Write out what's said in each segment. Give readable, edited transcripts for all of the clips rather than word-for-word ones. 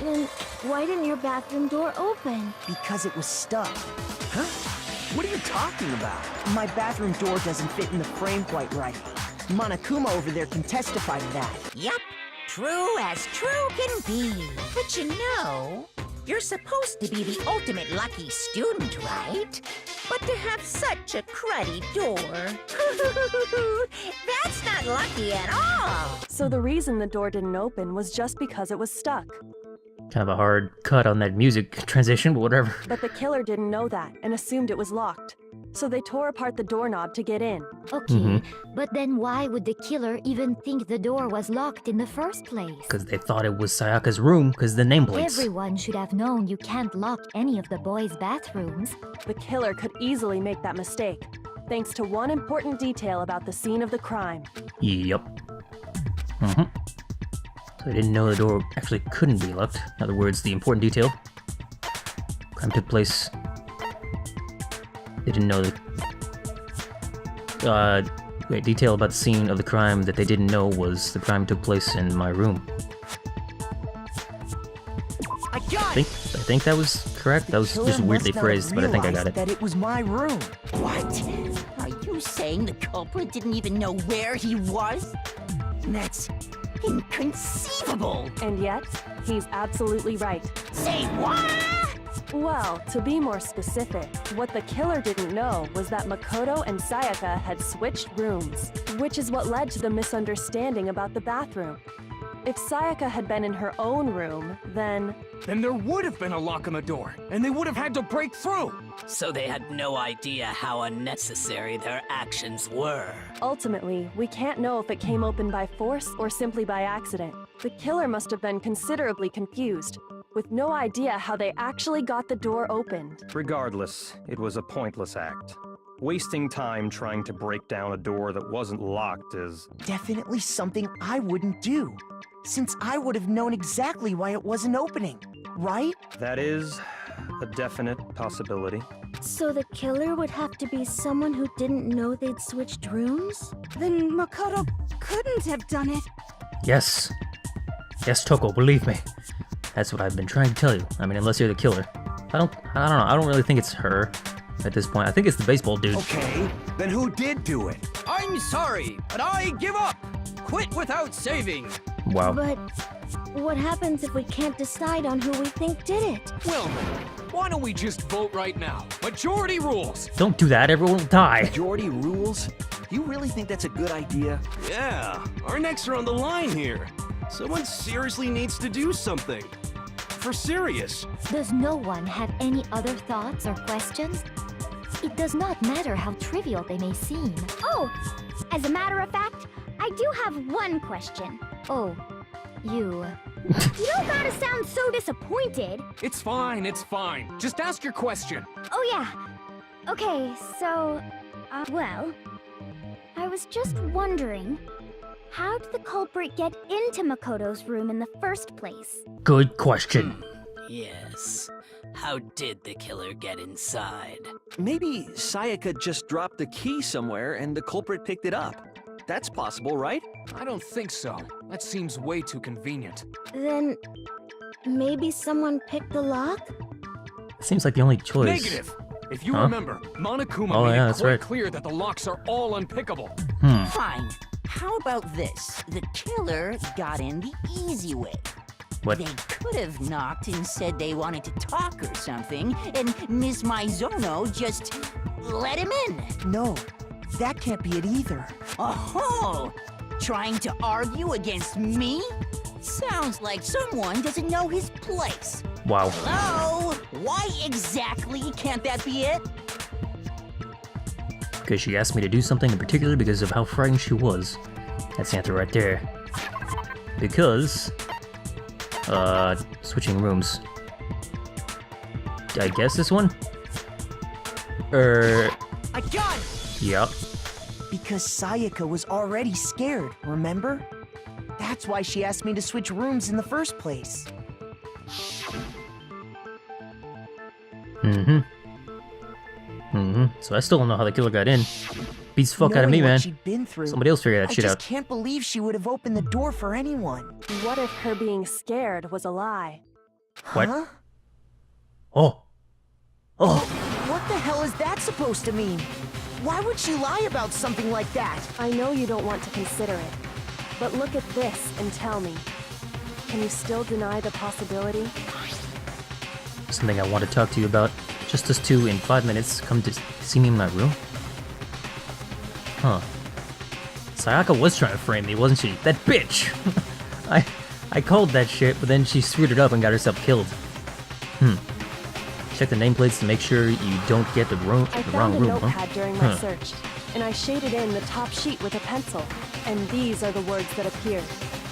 Then why didn't your bathroom door open? Because it was stuck. Huh? What are you talking about? My bathroom door doesn't fit in the frame quite right. Monokuma over there can testify to that. Yup, true as true can be. But you know, you're supposed to be the ultimate lucky student, right? But to have such a cruddy door, that's not lucky at all. So the reason the door didn't open was just because it was stuck. Kind of a hard cut on that music transition, but whatever. But the killer didn't know that and assumed it was locked. So they tore apart the doorknob to get in. Okay, but then why would the killer even think the door was locked in the first place? Because they thought it was Sayaka's room, because the nameplates. Everyone should have known you can't lock any of the boys' bathrooms. The killer could easily make that mistake, thanks to one important detail about the scene of the crime. Yup. So they didn't know the door actually couldn't be locked. In other words, the important detail. Crime took place. They didn't know the detail about the scene of the crime that they didn't know was the crime took place in my room. I got it! I think that was correct. That was just weirdly phrased, but I think I got it. That it was my room. What? Are you saying the culprit didn't even know where he was? That's inconceivable. And yet, he's absolutely right. Say what? Well, to be more specific, what the killer didn't know was that Makoto and Sayaka had switched rooms, which is what led to the misunderstanding about the bathroom. If Sayaka had been in her own room, then Then there would have been a lock on the door, and they would have had to break through. So they had no idea how unnecessary their actions were. ultimately, we can't know if it came open by force or simply by accident. The killer must have been considerably confused, with no idea how they actually got the door opened. Regardless, it was a pointless act. Wasting time trying to break down a door that wasn't locked is... Definitely something I wouldn't do, since I would have known exactly why it wasn't opening, right? That is a definite possibility. So the killer would have to be someone who didn't know they'd switched rooms? Then Makoto couldn't have done it. Yes. Yes, Toko, believe me. That's what I've been trying to tell you. I mean, unless you're the killer. I don't know. I don't really think it's her at this point. I think it's the baseball dude. Okay, then who did do it? I'm sorry, but I give up. Quit without saving. Wow. But what happens if we can't decide on who we think did it? Well, why don't we just vote right now? Majority rules! Don't do that, everyone will die. Majority rules? You really think that's a good idea? Yeah, our necks are on the line here. Someone seriously needs to do something. For serious. Does no one have any other thoughts or questions? It does not matter how trivial they may seem. Oh, as a matter of fact, I do have one question. Oh, you... You don't gotta sound so disappointed. It's fine, it's fine. Just ask your question. Oh yeah. Okay, so, well, I was just wondering, how did the culprit get into Makoto's room in the first place? Good question. Yes. How did the killer get inside? Maybe Sayaka just dropped the key somewhere and the culprit picked it up. That's possible, right? I don't think so. That seems way too convenient. Then... maybe someone picked the lock? Seems like the only choice. Negative! If you remember, Monokuma made it quite clear that the locks are all unpickable. Fine. How about this? The killer got in the easy way. What? They could have knocked and said they wanted to talk or something, and Ms. Maizono just let him in. No, that can't be it either. Oh, trying to argue against me? Sounds like someone doesn't know his place. Wow. Hello? Why exactly can't that be it? Because she asked me to do something in particular because of how frightened she was. That's the answer right there. Because... switching rooms. I guess this one? I got it! Yep. Because Sayaka was already scared, remember? That's why she asked me to switch rooms in the first place. So I still don't know how the killer got in. Beats the fuck out of me, Knowing what man. she'd been through, Somebody else figure that shit I out. just can't believe she would have opened the door for anyone. What if her being scared was a lie? What? Huh? Oh. Oh. What the hell is that supposed to mean? Why would she lie about something like that? I know you don't want to consider it, but look at this and tell me. Can you still deny the possibility? Something I want to talk to you about. Just us two in 5 minutes. Come to see me in my room? Huh. Sayaka was trying to frame me, wasn't she? That bitch! I called that shit, but then she screwed it up and got herself killed. Check the nameplates to make sure you don't get the wrong room, I found a notepad huh? during my search, and I shaded in the top sheet with a pencil, and these are the words that appeared.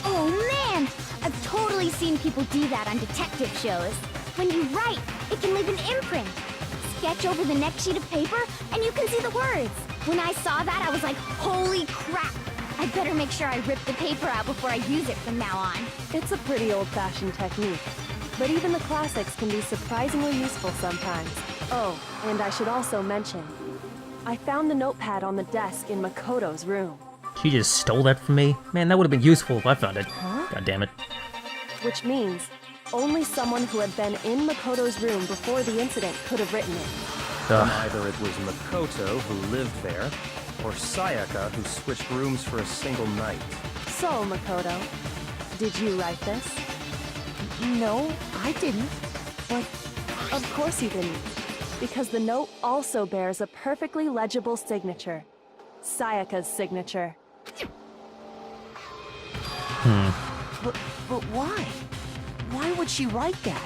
Oh man! I've totally seen people do that on detective shows. When you write, it can leave an imprint. Sketch over the next sheet of paper, and you can see the words. When I saw that, I was like, holy crap! I better make sure I rip the paper out before I use it from now on. It's a pretty old-fashioned technique, but even the classics can be surprisingly useful sometimes. Oh, and I should also mention, I found the notepad on the desk in Makoto's room. She just stole that from me? Man, that would have been useful if I found it. Huh? God damn it. Which means, only someone who had been in Makoto's room before the incident could have written it. Either it was Makoto who lived there, or Sayaka who switched rooms for a single night. So, Makoto, did you write this? No, I didn't. But of course you didn't, because the note also bears a perfectly legible signature. Sayaka's signature. But why? Why would she write that?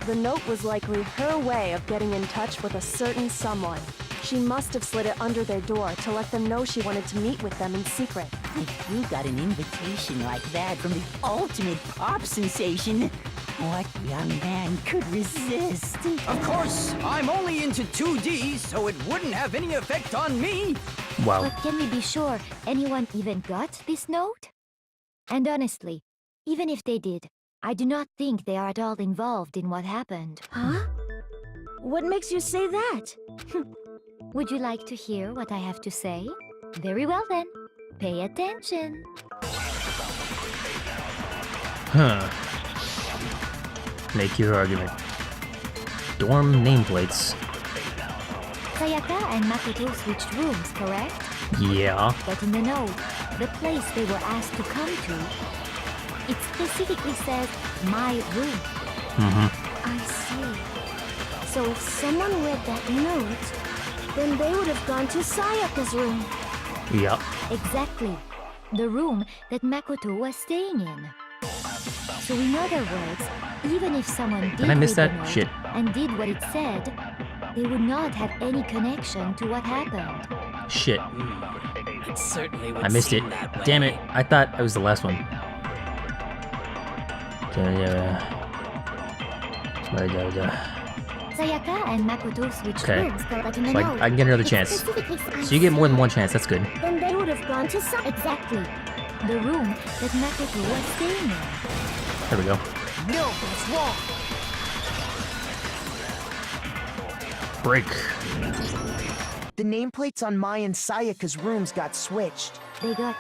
The note was likely her way of getting in touch with a certain someone. She must have slid it under their door to let them know she wanted to meet with them in secret. If you got an invitation like that from the ultimate pop sensation, what young man could resist? Of course, I'm only into 2D, so it wouldn't have any effect on me. Wow. But can we be sure anyone even got this note? And honestly, even if they did, I do not think they are at all involved in what happened. Huh? What makes you say that? Would you like to hear what I have to say? Very well then. Pay attention. Huh. Make your argument. Dorm nameplates. Sayaka and Makoto switched rooms, correct? Yeah. But in the note, the place they were asked to come to, it specifically says, my room. I see. So if someone read that note, then they would have gone to Sayaka's room. Yup. Exactly. The room that Makoto was staying in. So in other words, even if someone did I miss read that? the note Shit. and did what it said, they would not have any connection to what happened. Shit. It certainly would I missed it. seem that way. Damn it. I thought I was the last one. Sayaka and Makoto switched Okay. rooms, but in the So note, I can get another it chance. specifically says- So you get more than one chance, that's good. Then they would have gone to Exactly. The room that Makoto was staying in. There we go. No, it's wrong. Break. The nameplates on Mai and Sayaka's rooms got switched. They got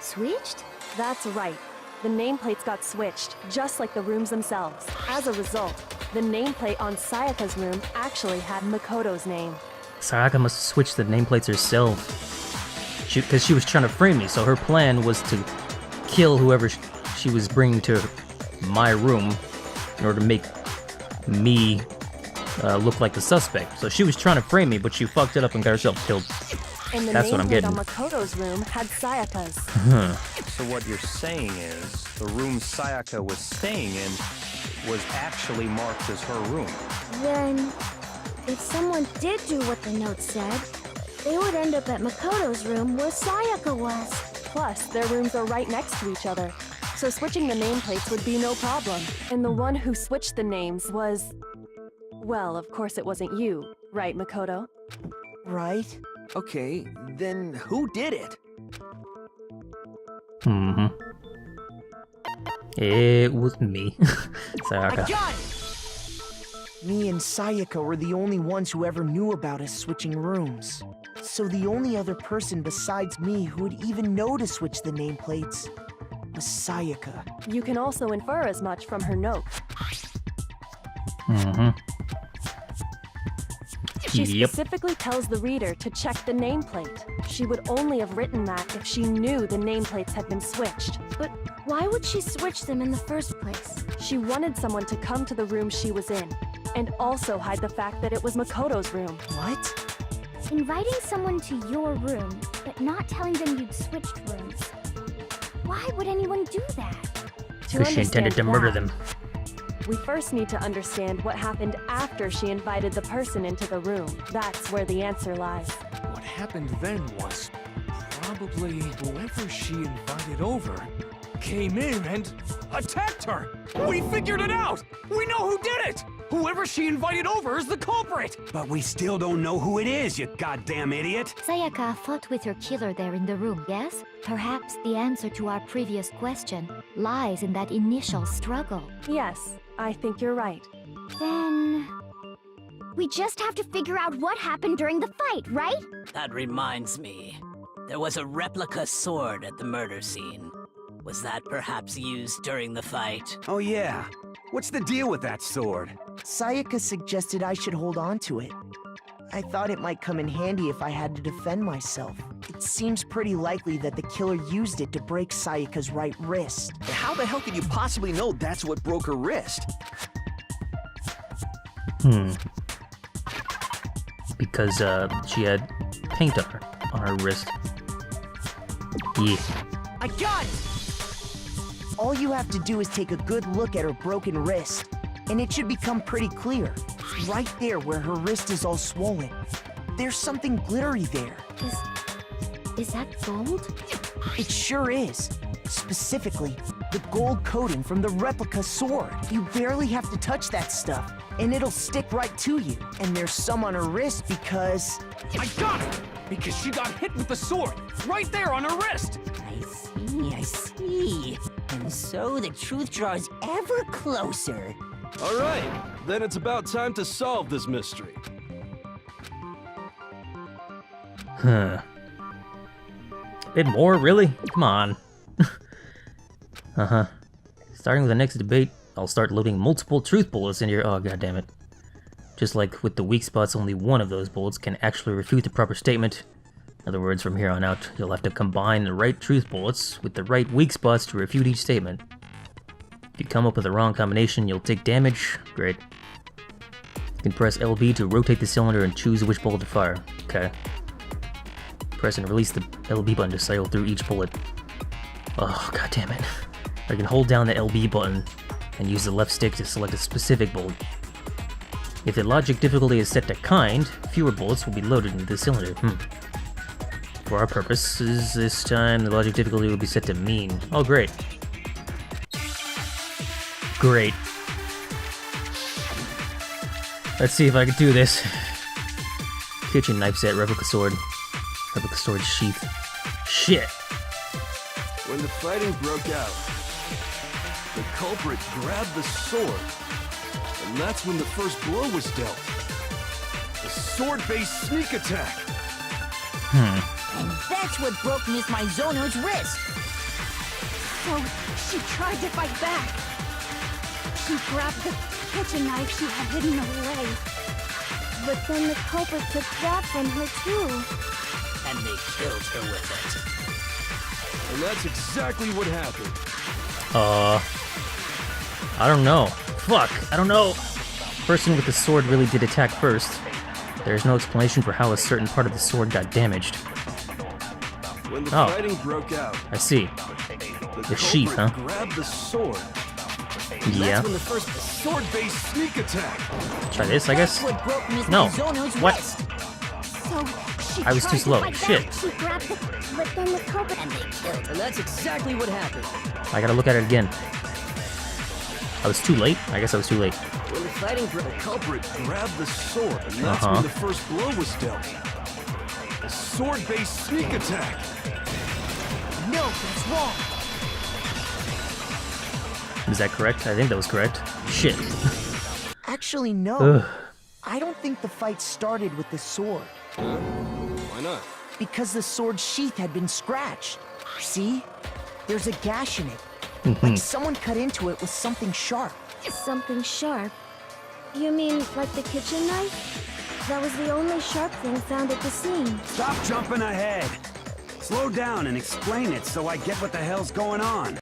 switched? That's right. The nameplates got switched, just like the rooms themselves. As a result, the nameplate on Sayaka's room actually had Makoto's name. Sayaka must have switched the nameplates herself. Because she was trying to frame me, so her plan was to kill whoever she was bringing to my room in order to make me look like the suspect. So she was trying to frame me, but she fucked it up and got herself killed. And the That's what I'm nameplate getting. on Makoto's room had Sayaka's. So what you're saying is, the room Sayaka was staying in was actually marked as her room. Then, if someone did do what the note said, they would end up at Makoto's room where Sayaka was. Plus, their rooms are right next to each other, so switching the nameplates would be no problem. And the one who switched the names was... Well, of course it wasn't you, right, Makoto? Right? Okay, then who did it? It was me. Sayaka. Me and Sayaka were the only ones who ever knew about us switching rooms. So the only other person besides me who would even know to switch the nameplates was Sayaka. You can also infer as much from her note. Mm-hmm. She Yep. specifically tells the reader to check the nameplate. She would only have written that if she knew the nameplates had been switched. But why would she switch them in the first place? She wanted someone to come to the room she was in, and also hide the fact that it was Makoto's room. What? Inviting someone to your room, but not telling them you'd switched rooms. Why would anyone do that? Because she intended to murder them. We first need to understand what happened after she invited the person into the room. That's where the answer lies. What happened then was probably whoever she invited over came in and attacked her. We figured it out. We know who did it. Whoever she invited over is the culprit. But we still don't know who it is, you goddamn idiot! Sayaka fought with her killer there in the room, yes? Perhaps the answer to our previous question lies in that initial struggle. Yes, I think you're right. Then... we just have to figure out what happened during the fight, right? That reminds me. There was a replica sword at the murder scene. Was that perhaps used during the fight? Oh yeah. What's the deal with that sword? Sayaka suggested I should hold on to it. I thought it might come in handy if I had to defend myself. It seems pretty likely that the killer used it to break Sayaka's right wrist. How the hell could you possibly know that's what broke her wrist? Because, she had paint on her wrist. Yeah. I got it! All you have to do is take a good look at her broken wrist, and it should become pretty clear. Right there where her wrist is all swollen. There's something glittery there. Is that gold? It sure is. Specifically, the gold coating from the replica sword. You barely have to touch that stuff, and it'll stick right to you. And there's some on her wrist because... I got it! Because she got hit with the sword, right there on her wrist! I see. And so the truth draws ever closer. All right, then it's about time to solve this mystery. Huh. A bit more, really? Come on. Uh-huh. Starting with the next debate, I'll start loading multiple truth bullets in your... oh, goddammit. Just like with the weak spots, only one of those bullets can actually refute the proper statement. In other words, from here on out, you'll have to combine the right truth bullets with the right weak spots to refute each statement. If you come up with the wrong combination, you'll take damage. Great. You can press LB to rotate the cylinder and choose which bullet to fire. Okay. Press and release the LB button to cycle through each bullet. Oh, god damn it. I can hold down the LB button and use the left stick to select a specific bullet. If the logic difficulty is set to kind, fewer bullets will be loaded into the cylinder. For our purposes, this time the logic difficulty will be set to mean. Oh, great. Great. Let's see if I can do this. Kitchen knife set, replica sword sheath. Shit! When the fighting broke out, the culprit grabbed the sword, and that's when the first blow was dealt. The sword-based sneak attack. And that's what broke Miss Mizono's wrist. So she tried to fight back. She grabbed the kitchen knife she had hidden away. But then the culprit took that from her too. And they killed her with it. And that's exactly what happened. I don't know. Fuck, I don't know. Person with the sword really did attack first. There's no explanation for how a certain part of the sword got damaged. When the fighting broke out, I see. The sheath, huh? Grabbed the sword. Yeah. That's when the first sword-based sneak attack. Try this, I guess? What broke Miss No. Mizono's What? wrist. So she I was tried too to slow. fight Shit. back. She grabbed the... but then the culprit... And they killed her. And that's exactly what happened. I gotta look at it again. I was too late? I guess I was too late. When the fighting broke, the culprit grabbed the sword, and that's when the first blow was dealt. A sword-based sneak attack. No, that's wrong. Is that correct? I think that was correct. Shit. Actually, no. Ugh. I don't think the fight started with the sword. Why not? Because the sword sheath had been scratched. See? There's a gash in it. Like someone cut into it with something sharp. Something sharp. You mean like the kitchen knife? That was the only sharp thing found at the scene. Stop jumping ahead. Slow down and explain it so I get what the hell's going on.